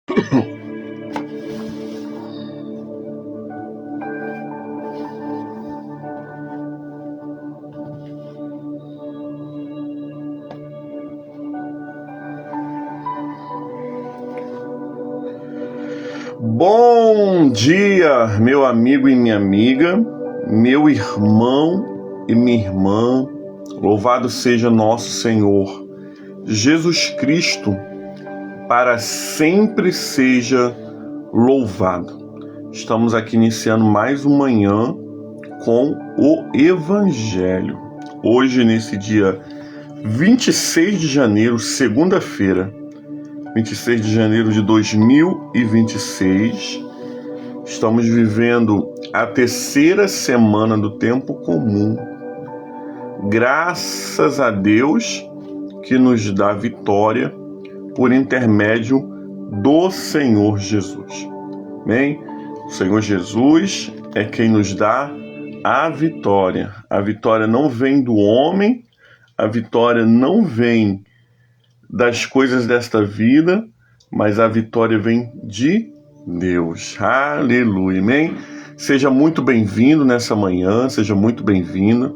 Bom dia, meu amigo e minha amiga, meu irmão e minha irmã, louvado seja nosso Senhor Jesus Cristo, para sempre seja louvado. Estamos aqui iniciando mais uma manhã com o Evangelho. Hoje, nesse dia 26 de janeiro, segunda-feira, 26 de janeiro de 2026, estamos vivendo a terceira semana do tempo comum. Graças a Deus que nos dá vitória por intermédio do Senhor Jesus. Amém? O Senhor Jesus é quem nos dá a vitória. A vitória não vem do homem, a vitória não vem das coisas desta vida, mas a vitória vem de Deus. Aleluia, amém? Seja muito bem-vindo nessa manhã, seja muito bem-vinda.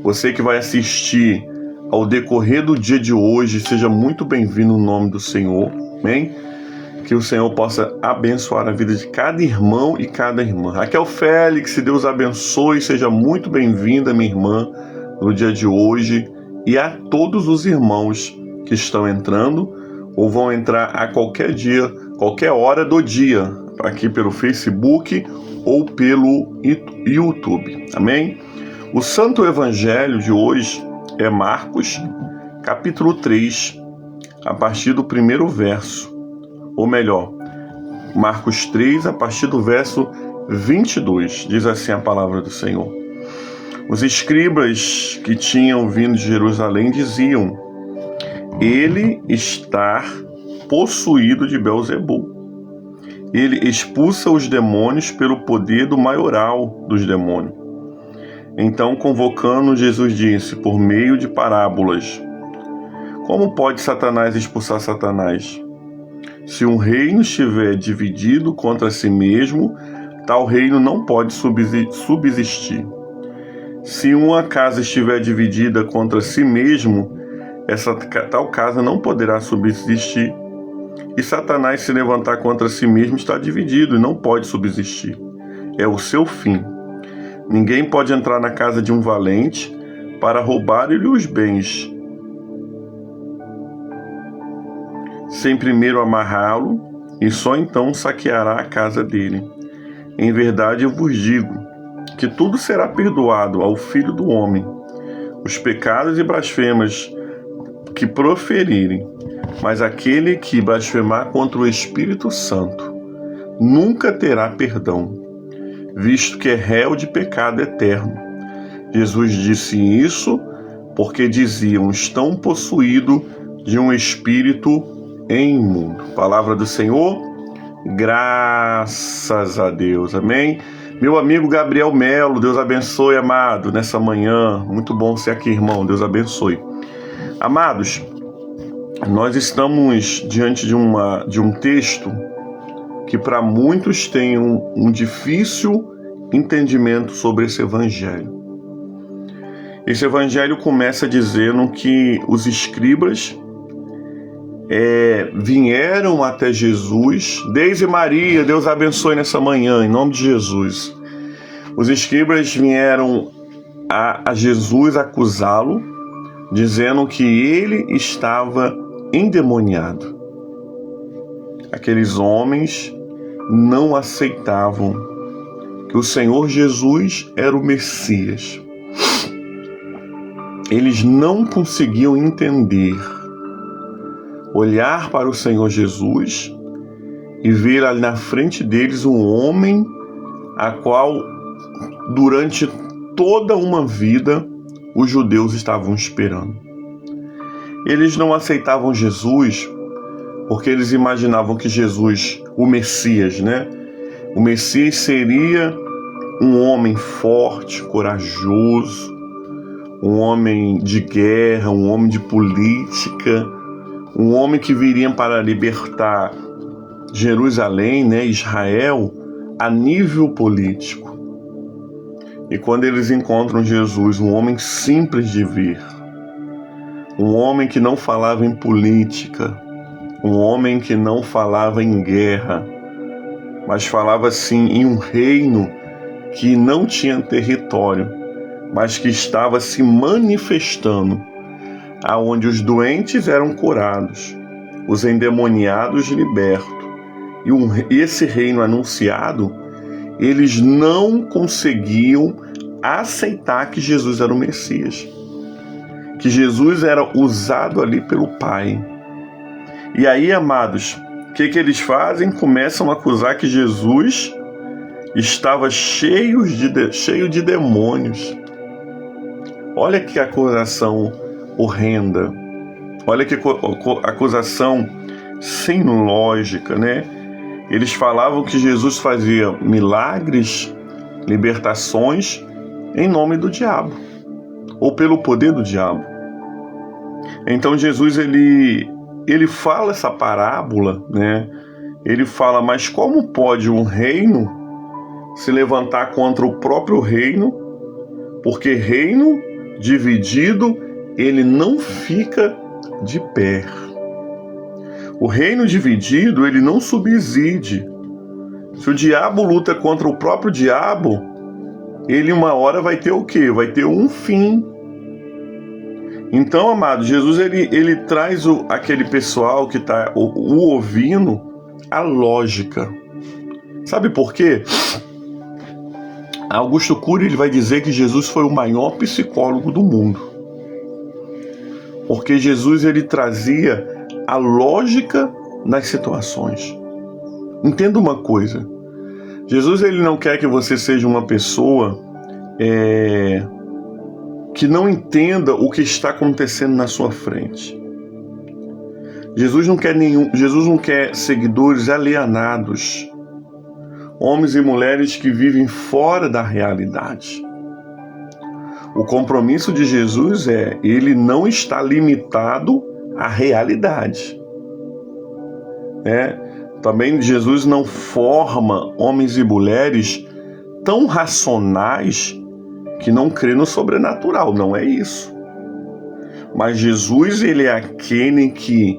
Você que vai assistir ao decorrer do dia de hoje, seja muito bem-vindo no nome do Senhor, amém? Que o Senhor possa abençoar a vida de cada irmão e cada irmã. Raquel Félix, Deus abençoe, seja muito bem-vinda, minha irmã, no dia de hoje, e a todos os irmãos que estão entrando ou vão entrar a qualquer dia, qualquer hora do dia, aqui pelo Facebook ou pelo YouTube, amém? O Santo Evangelho de hoje é Marcos, capítulo 3, a partir do primeiro verso, ou melhor, Marcos 3, a partir do verso 22, diz assim a palavra do Senhor. Os escribas que tinham vindo de Jerusalém diziam: ele está possuído de Belzebu. Ele expulsa os demônios pelo poder do maioral dos demônios. Então, convocando, Jesus disse, por meio de parábolas: como pode Satanás expulsar Satanás? Se um reino estiver dividido contra si mesmo, tal reino não pode subsistir. Se uma casa estiver dividida contra si mesmo, essa tal casa não poderá subsistir. E Satanás, se levantar contra si mesmo, está dividido e não pode subsistir. É o seu fim. Ninguém pode entrar na casa de um valente para roubar-lhe os bens, sem primeiro amarrá-lo, e só então saqueará a casa dele. Em verdade eu vos digo que tudo será perdoado ao Filho do Homem, os pecados e blasfemas que proferirem, mas aquele que blasfemar contra o Espírito Santo nunca terá perdão, visto que é réu de pecado eterno. Jesus disse isso porque diziam: estão possuídos de um espírito imundo. Palavra do Senhor, graças a Deus, amém? Meu amigo Gabriel Melo, Deus abençoe, amado, nessa manhã. Muito bom ser aqui, irmão, Deus abençoe. Amados, nós estamos diante de um texto que para muitos tem um difícil entendimento sobre esse evangelho. Esse evangelho começa dizendo que os escribas vieram até Jesus. Deise Maria, Deus abençoe nessa manhã, em nome de Jesus. Os escribas vieram a Jesus acusá-lo, dizendo que ele estava endemoniado. Aqueles homens não aceitavam que o Senhor Jesus era o Messias. Eles não conseguiam entender, olhar para o Senhor Jesus e ver ali na frente deles um homem a qual, durante toda uma vida, os judeus estavam esperando. Eles não aceitavam Jesus porque eles imaginavam que Jesus, o Messias, o Messias seria um homem forte, corajoso, um homem de guerra, um homem de política, um homem que viria para libertar Jerusalém, né, Israel, a nível político. E quando eles encontram Jesus, um homem simples de ver, um homem que não falava em política, um homem que não falava em guerra, mas falava sim em um reino que não tinha território, mas que estava se manifestando, aonde os doentes eram curados, os endemoniados libertos, e esse reino anunciado, eles não conseguiam aceitar que Jesus era o Messias, que Jesus era usado ali pelo Pai. E aí, amados, o que eles fazem? Começam a acusar que Jesus estava cheio de demônios. Olha que acusação horrenda. Olha que acusação sem lógica, né? Eles falavam que Jesus fazia milagres, libertações em nome do diabo, ou pelo poder do diabo. Então Jesus, ele fala essa parábola, né? Ele fala, mas como pode um reino se levantar contra o próprio reino? Porque reino dividido, ele não fica de pé. O reino dividido, ele não subside. Se o diabo luta contra o próprio diabo, ele uma hora vai ter o quê? Vai ter um fim. Então, amado, Jesus ele traz aquele pessoal que está o ouvindo a lógica. Sabe por quê? Augusto Cury ele vai dizer que Jesus foi o maior psicólogo do mundo. Porque Jesus ele trazia a lógica das situações. Entenda uma coisa. Jesus ele não quer que você seja uma pessoa que não entenda o que está acontecendo na sua frente. Jesus não quer seguidores alienados, homens e mulheres que vivem fora da realidade. O compromisso de Jesus ele não está limitado à realidade. Também Jesus não forma homens e mulheres tão racionais que não crê no sobrenatural, não é isso. Mas Jesus, ele é aquele que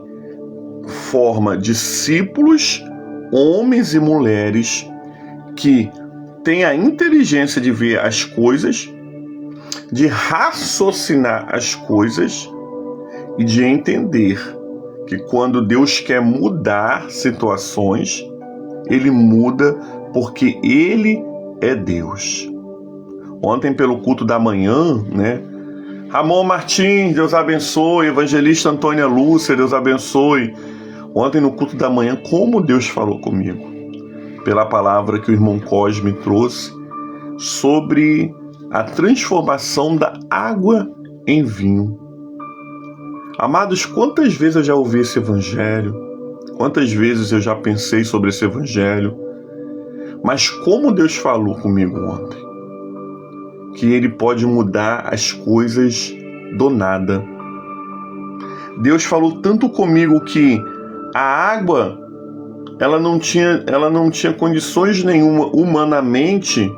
forma discípulos, homens e mulheres que têm a inteligência de ver as coisas, de raciocinar as coisas e de entender que quando Deus quer mudar situações, ele muda porque ele é Deus. Ontem, pelo culto da manhã, né? Ramon Martins, Deus abençoe. Evangelista Antônia Lúcia, Deus abençoe. Ontem, no culto da manhã, como Deus falou comigo? Pela palavra que o irmão Cosme trouxe sobre a transformação da água em vinho. Amados, quantas vezes eu já ouvi esse evangelho? Quantas vezes eu já pensei sobre esse evangelho? Mas como Deus falou comigo ontem? Que ele pode mudar as coisas do nada. Deus falou tanto comigo que a água ela não tinha condições nenhuma humanamente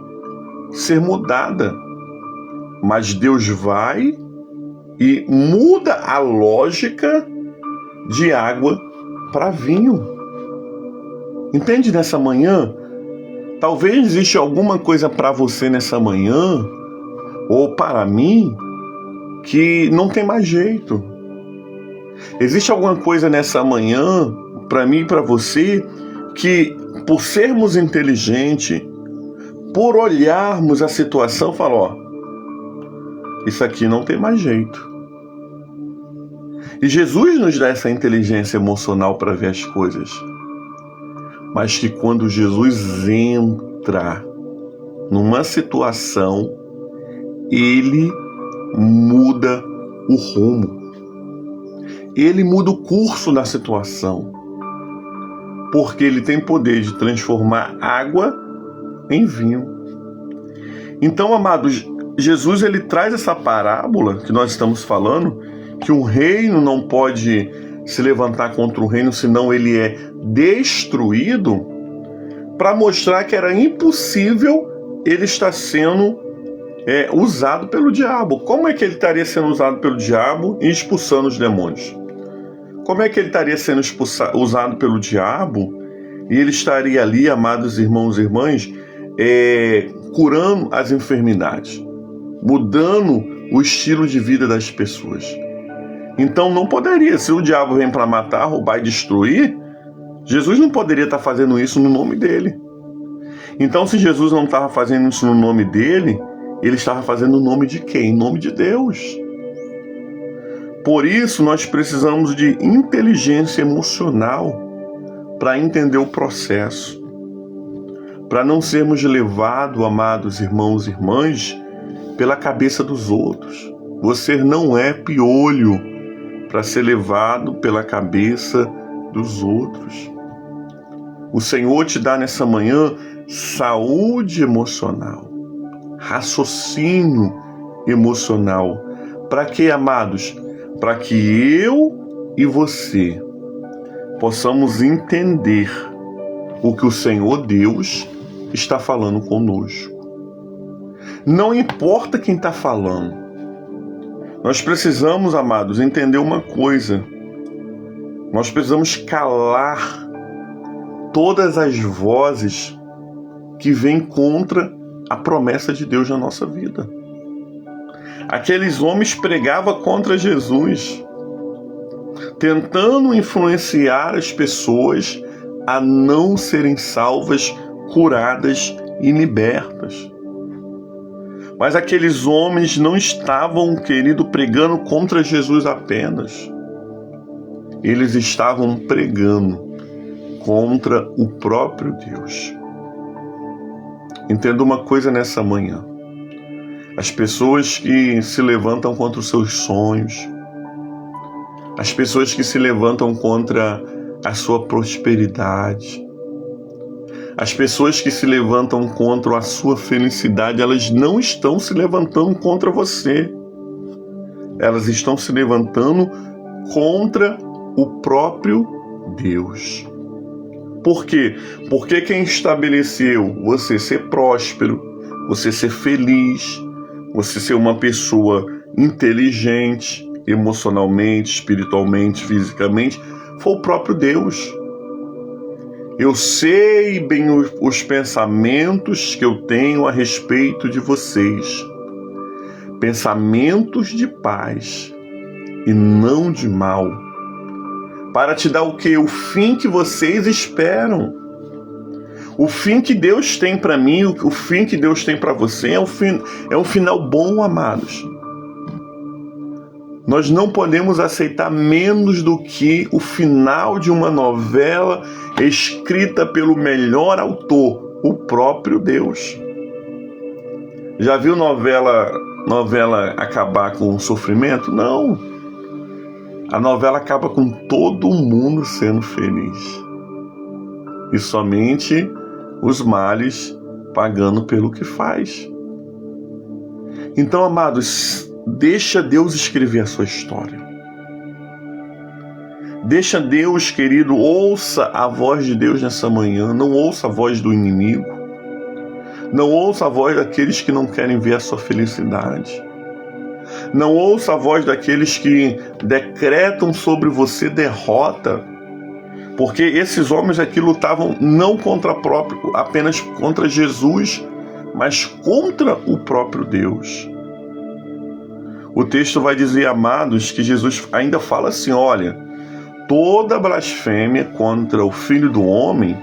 ser mudada. Mas Deus vai e muda a lógica de água para vinho. Entende nessa manhã? Talvez exista alguma coisa para você nessa manhã, ou para mim, que não tem mais jeito. Existe alguma coisa nessa manhã, para mim e para você, que por sermos inteligentes, por olharmos a situação, fala, isso aqui não tem mais jeito. E Jesus nos dá essa inteligência emocional para ver as coisas. Mas que quando Jesus entra numa situação, ele muda o rumo. Ele muda o curso da situação. Porque ele tem poder de transformar água em vinho. Então, amados, Jesus ele traz essa parábola que nós estamos falando, que um reino não pode se levantar contra o reino, senão ele é destruído, para mostrar que era impossível ele estar sendo usado pelo diabo. Como é que ele estaria sendo usado pelo diabo e expulsando os demônios? Como é que ele estaria sendo usado pelo diabo e ele estaria ali, amados irmãos e irmãs, curando as enfermidades, mudando o estilo de vida das pessoas? Então não poderia. Se o diabo vem para matar, roubar e destruir, Jesus não poderia estar fazendo isso no nome dele. Então, se Jesus não estava fazendo isso no nome dele, ele estava fazendo no nome de quem? Em nome de Deus. Por isso, nós precisamos de inteligência emocional para entender o processo, para não sermos levados, amados irmãos e irmãs, pela cabeça dos outros. Você não é piolho para ser levado pela cabeça dos outros. O Senhor te dá nessa manhã saúde emocional, raciocínio emocional. Para quê, amados? Para que eu e você possamos entender o que o Senhor Deus está falando conosco. Não importa quem está falando. Nós precisamos, amados, entender uma coisa. Nós precisamos calar todas as vozes que vêm contra a promessa de Deus na nossa vida. Aqueles homens pregavam contra Jesus, tentando influenciar as pessoas a não serem salvas, curadas e libertas. Mas aqueles homens não estavam, querido, pregando contra Jesus apenas. Eles estavam pregando contra o próprio Deus. Entenda uma coisa nessa manhã. As pessoas que se levantam contra os seus sonhos, as pessoas que se levantam contra a sua prosperidade, as pessoas que se levantam contra a sua felicidade, elas não estão se levantando contra você. Elas estão se levantando contra o próprio Deus. Por quê? Porque quem estabeleceu você ser próspero, você ser feliz, você ser uma pessoa inteligente, emocionalmente, espiritualmente, fisicamente, foi o próprio Deus. Eu sei bem os pensamentos que eu tenho a respeito de vocês. Pensamentos de paz e não de mal. Para te dar o quê? O fim que vocês esperam. O fim que Deus tem para mim, o fim que Deus tem para você é um final bom, amados. Nós não podemos aceitar menos do que o final de uma novela escrita pelo melhor autor, o próprio Deus. Já viu novela acabar com o sofrimento? Não. A novela acaba com todo mundo sendo feliz. E somente os males pagando pelo que faz. Então, amados, deixa Deus escrever a sua história. Deixa Deus, querido, ouça a voz de Deus nessa manhã. Não ouça a voz do inimigo. Não ouça a voz daqueles que não querem ver a sua felicidade. Não ouça a voz daqueles que decretam sobre você derrota. Porque esses homens aqui lutavam não apenas contra Jesus, mas contra o próprio Deus. O texto vai dizer, amados, que Jesus ainda fala assim, olha, toda blasfêmia contra o Filho do Homem,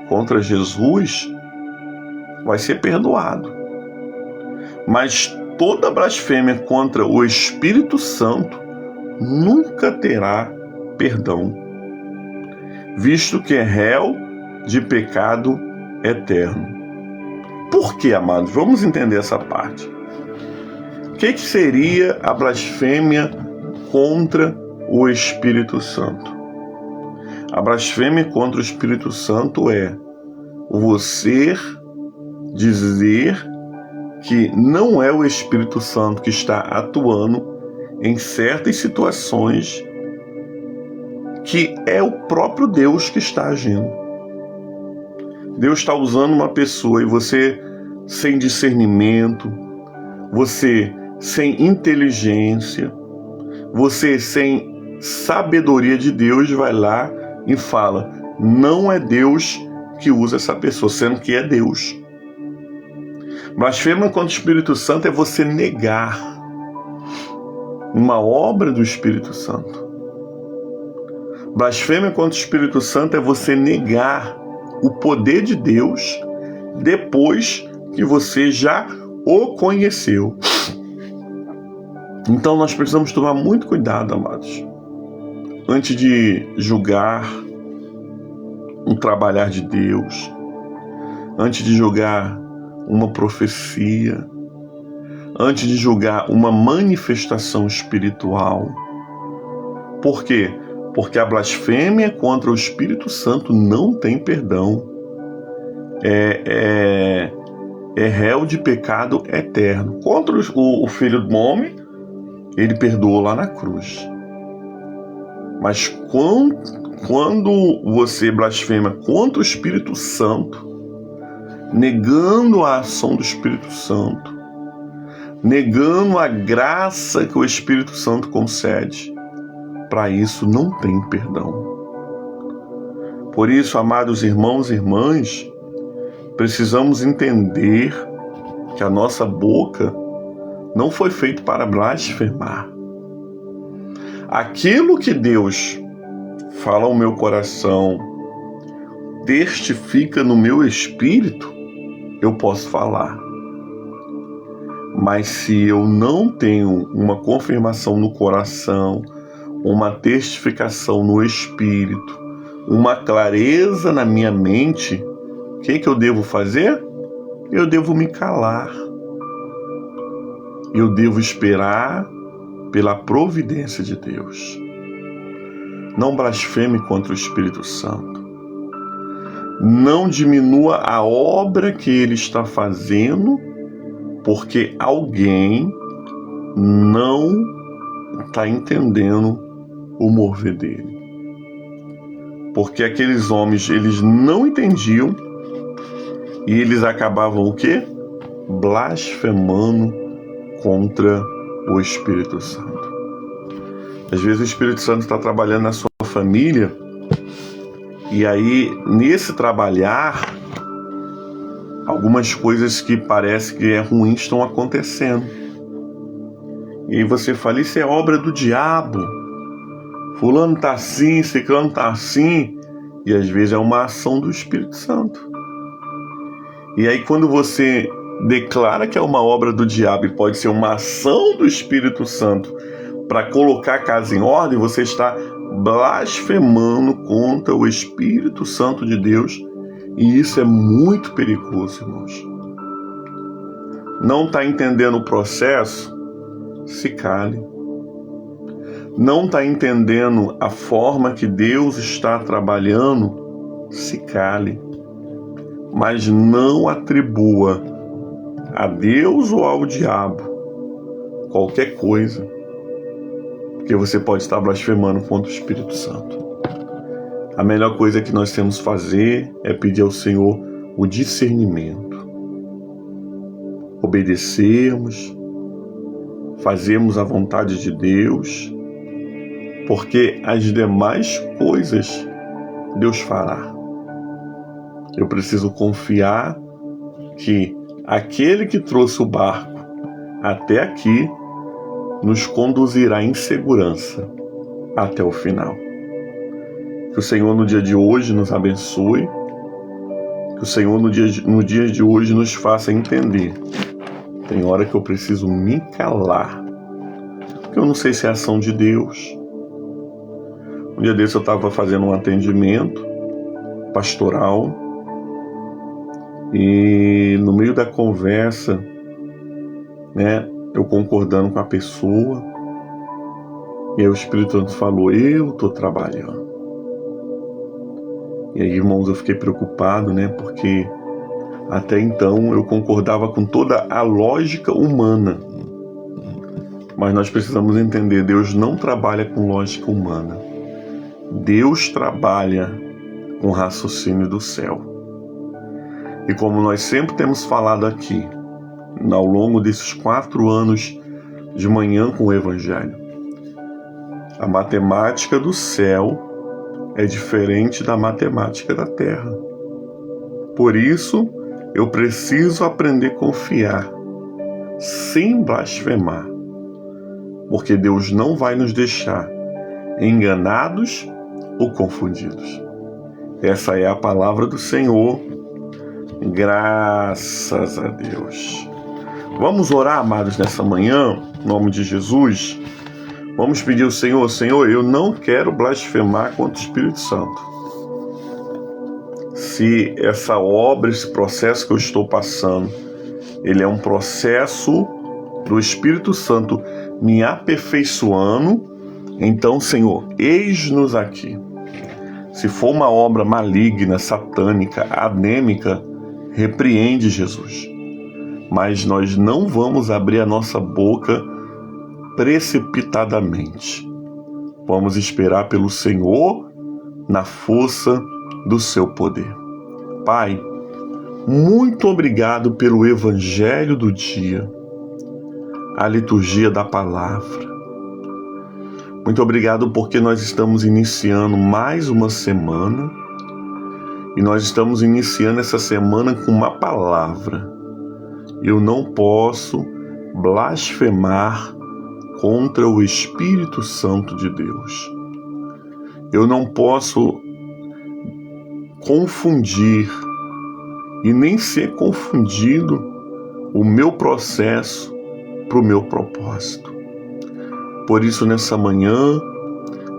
contra Jesus, vai ser perdoado. Mas toda blasfêmia contra o Espírito Santo nunca terá perdão, visto que é réu de pecado eterno. Por que, amados? Vamos entender essa parte. O que seria a blasfêmia contra o Espírito Santo? A blasfêmia contra o Espírito Santo é você dizer que não é o Espírito Santo que está atuando em certas situações que é o próprio Deus que está agindo. Deus está usando uma pessoa e você, sem discernimento, você sem inteligência, você sem sabedoria de Deus, vai lá e fala: não é Deus que usa essa pessoa, sendo que é Deus. Blasfema contra o Espírito Santo é você negar uma obra do Espírito Santo. Blasfêmia contra o Espírito Santo é você negar o poder de Deus depois que você já o conheceu. Então nós precisamos tomar muito cuidado, amados, antes de julgar um trabalhar de Deus, antes de julgar uma profecia, antes de julgar uma manifestação espiritual. Por quê? Porque a blasfêmia contra o Espírito Santo não tem perdão. É réu de pecado eterno. Contra o Filho do Homem, ele perdoou lá na cruz. Mas quando você blasfema contra o Espírito Santo, negando a ação do Espírito Santo, negando a graça que o Espírito Santo concede, para isso não tem perdão. Por isso, amados irmãos e irmãs, precisamos entender que a nossa boca não foi feita para blasfemar. Aquilo que Deus fala ao meu coração, testifica no meu espírito, eu posso falar. Mas se eu não tenho uma confirmação no coração, uma testificação no espírito, uma clareza na minha mente, o que eu devo fazer? Eu devo me calar. Eu devo esperar pela providência de Deus. Não blasfeme contra o Espírito Santo. Não diminua a obra que ele está fazendo, porque alguém não está entendendo o mover dele. Porque aqueles homens, eles não entendiam e eles acabavam o quê? Blasfemando contra o Espírito Santo. Às vezes o Espírito Santo está trabalhando na sua família e aí, nesse trabalhar, algumas coisas que parece que é ruim estão acontecendo. E aí você fala: isso é obra do diabo. Fulano está assim, ciclano está assim. E às vezes é uma ação do Espírito Santo. E aí quando você declara que é uma obra do diabo e pode ser uma ação do Espírito Santo para colocar a casa em ordem, você está blasfemando contra o Espírito Santo de Deus. E isso é muito perigoso, irmãos. Não está entendendo o processo? Se cale. Não está entendendo a forma que Deus está trabalhando? Se cale. Mas não atribua a Deus ou ao diabo qualquer coisa, porque você pode estar blasfemando contra o Espírito Santo. A melhor coisa que nós temos que fazer é pedir ao Senhor o discernimento, obedecermos, fazermos a vontade de Deus, porque as demais coisas Deus fará. Eu preciso confiar que aquele que trouxe o barco até aqui nos conduzirá em segurança até o final. Que o Senhor no dia de hoje nos abençoe, que o Senhor no dia de hoje nos faça entender. Tem hora que eu preciso me calar, porque eu não sei se é ação de Deus. Um dia desse eu estava fazendo um atendimento pastoral e no meio da conversa, eu concordando com a pessoa, e aí o Espírito Santo falou: eu estou trabalhando. E aí, irmãos, eu fiquei preocupado, porque até então eu concordava com toda a lógica humana. Mas nós precisamos entender, Deus não trabalha com lógica humana. Deus trabalha com o raciocínio do céu. E como nós sempre temos falado aqui, ao longo desses 4 anos de manhã com o Evangelho, a matemática do céu é diferente da matemática da terra. Por isso, eu preciso aprender a confiar, sem blasfemar, porque Deus não vai nos deixar enganados ou confundidos. Essa é a palavra do Senhor. Graças a Deus. Vamos orar, amados, nessa manhã, em nome de Jesus. Vamos pedir ao Senhor: Senhor, eu não quero blasfemar contra o Espírito Santo. Se essa obra, esse processo que eu estou passando, ele é um processo do Espírito Santo me aperfeiçoando, então, Senhor, eis-nos aqui. Se for uma obra maligna, satânica, anêmica, repreende, Jesus. Mas nós não vamos abrir a nossa boca precipitadamente. Vamos esperar pelo Senhor na força do seu poder. Pai, muito obrigado pelo Evangelho do dia, a liturgia da palavra. Muito obrigado porque nós estamos iniciando mais uma semana e nós estamos iniciando essa semana com uma palavra. Eu não posso blasfemar contra o Espírito Santo de Deus. Eu não posso confundir e nem ser confundido o meu processo para o meu propósito. Por isso, nessa manhã,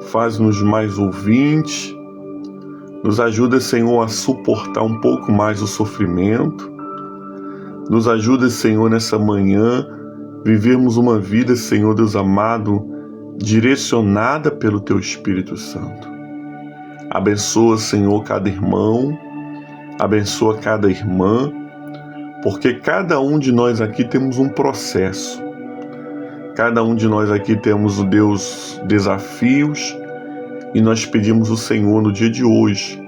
faz-nos mais ouvintes, nos ajuda, Senhor, a suportar um pouco mais o sofrimento, nos ajuda, Senhor, nessa manhã, vivermos uma vida, Senhor Deus amado, direcionada pelo Teu Espírito Santo. Abençoa, Senhor, cada irmão, abençoa cada irmã, porque cada um de nós aqui temos um processo. Cada um de nós aqui temos, Deus, desafios, e nós pedimos ao Senhor no dia de hoje,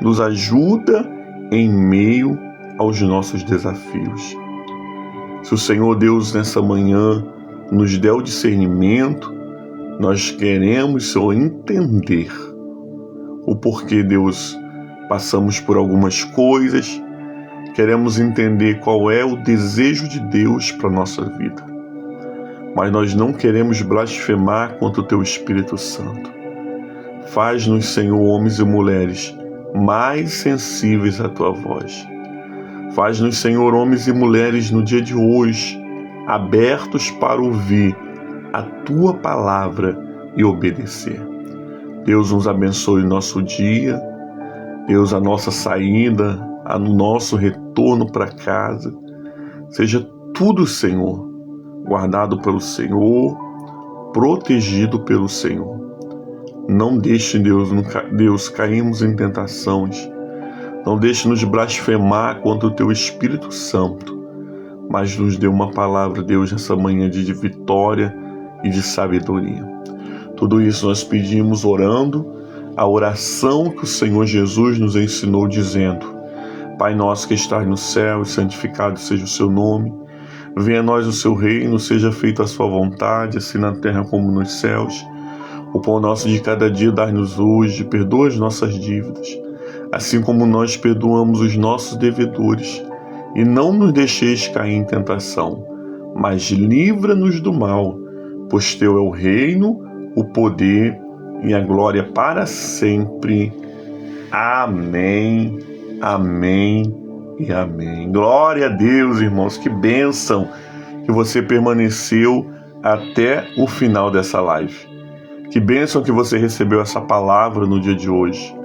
nos ajuda em meio aos nossos desafios. Se o Senhor Deus nessa manhã nos der o discernimento, nós queremos, Senhor, entender o porquê, Deus, passamos por algumas coisas, queremos entender qual é o desejo de Deus para a nossa vida. Mas nós não queremos blasfemar contra o Teu Espírito Santo. Faz-nos, Senhor, homens e mulheres, mais sensíveis à Tua voz. Faz-nos, Senhor, homens e mulheres no dia de hoje, abertos para ouvir a Tua palavra e obedecer. Deus nos abençoe o nosso dia, Deus, a nossa saída, o nosso retorno para casa. Seja tudo, Senhor, guardado pelo Senhor, protegido pelo Senhor. Não deixe, Deus, cairmos em tentações. Não deixe nos blasfemar contra o Teu Espírito Santo, mas nos dê uma palavra, Deus, nessa manhã de vitória e de sabedoria. Tudo isso nós pedimos orando a oração que o Senhor Jesus nos ensinou, dizendo: Pai nosso que estás no céu, e santificado seja o Seu nome. Venha a nós o Seu reino, seja feita a Sua vontade, assim na terra como nos céus. O pão nosso de cada dia dai-nos hoje, perdoa as nossas dívidas, assim como nós perdoamos os nossos devedores. E não nos deixeis cair em tentação, mas livra-nos do mal, pois Teu é o reino, o poder e a glória para sempre. Amém, amém e amém. Glória a Deus, irmãos, que bênção que você permaneceu até o final dessa live. Que bênção que você recebeu essa palavra no dia de hoje.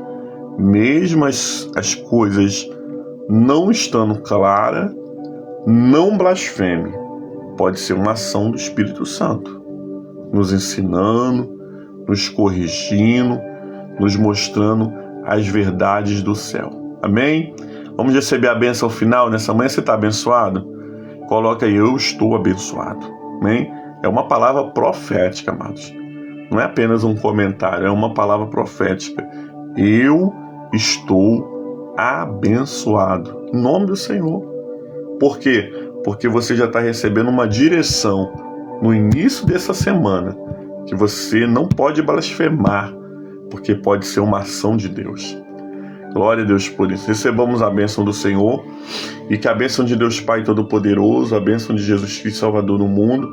Mesmo as coisas não estando claras, não blasfeme. Pode ser uma ação do Espírito Santo, nos ensinando, nos corrigindo, nos mostrando as verdades do céu. Amém? Vamos receber a bênção final nessa manhã. Você está abençoado? Coloca aí: eu estou abençoado. Amém? É uma palavra profética, amados. Não é apenas um comentário, é uma palavra profética. Eu estou abençoado. Em nome do Senhor. Por quê? Porque você já está recebendo uma direção no início dessa semana que você não pode blasfemar, porque pode ser uma ação de Deus. Glória a Deus por isso. Recebamos a bênção do Senhor e que a bênção de Deus Pai Todo-Poderoso, a bênção de Jesus Cristo Salvador no mundo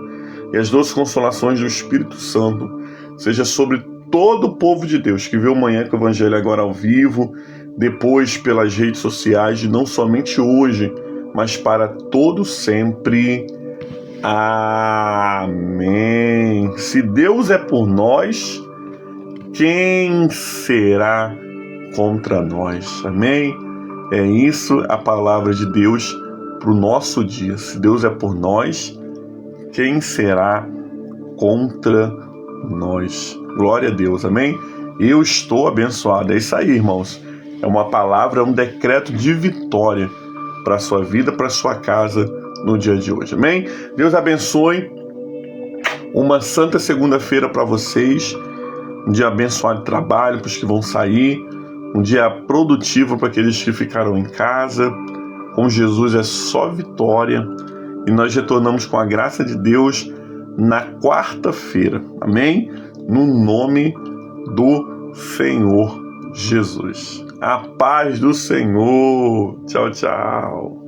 e as doces consolações do Espírito Santo seja sobre todo o povo de Deus que vê amanhã com o Evangelho agora ao vivo, depois pelas redes sociais, e não somente hoje, mas para todo sempre. Amém. Se Deus é por nós, quem será contra nós? Amém? É isso a palavra de Deus para o nosso dia. Se Deus é por nós, quem será contra nós? Glória a Deus, amém? Eu estou abençoado. É isso aí, irmãos. É uma palavra, é um decreto de vitória para a sua vida, para a sua casa no dia de hoje, amém? Deus abençoe. Uma santa segunda-feira para vocês. Um dia abençoado de trabalho para os que vão sair. Um dia produtivo para aqueles que ficaram em casa. Com Jesus é só vitória. E nós retornamos com a graça de Deus na quarta-feira. Amém? No nome do Senhor Jesus. A paz do Senhor. Tchau, tchau.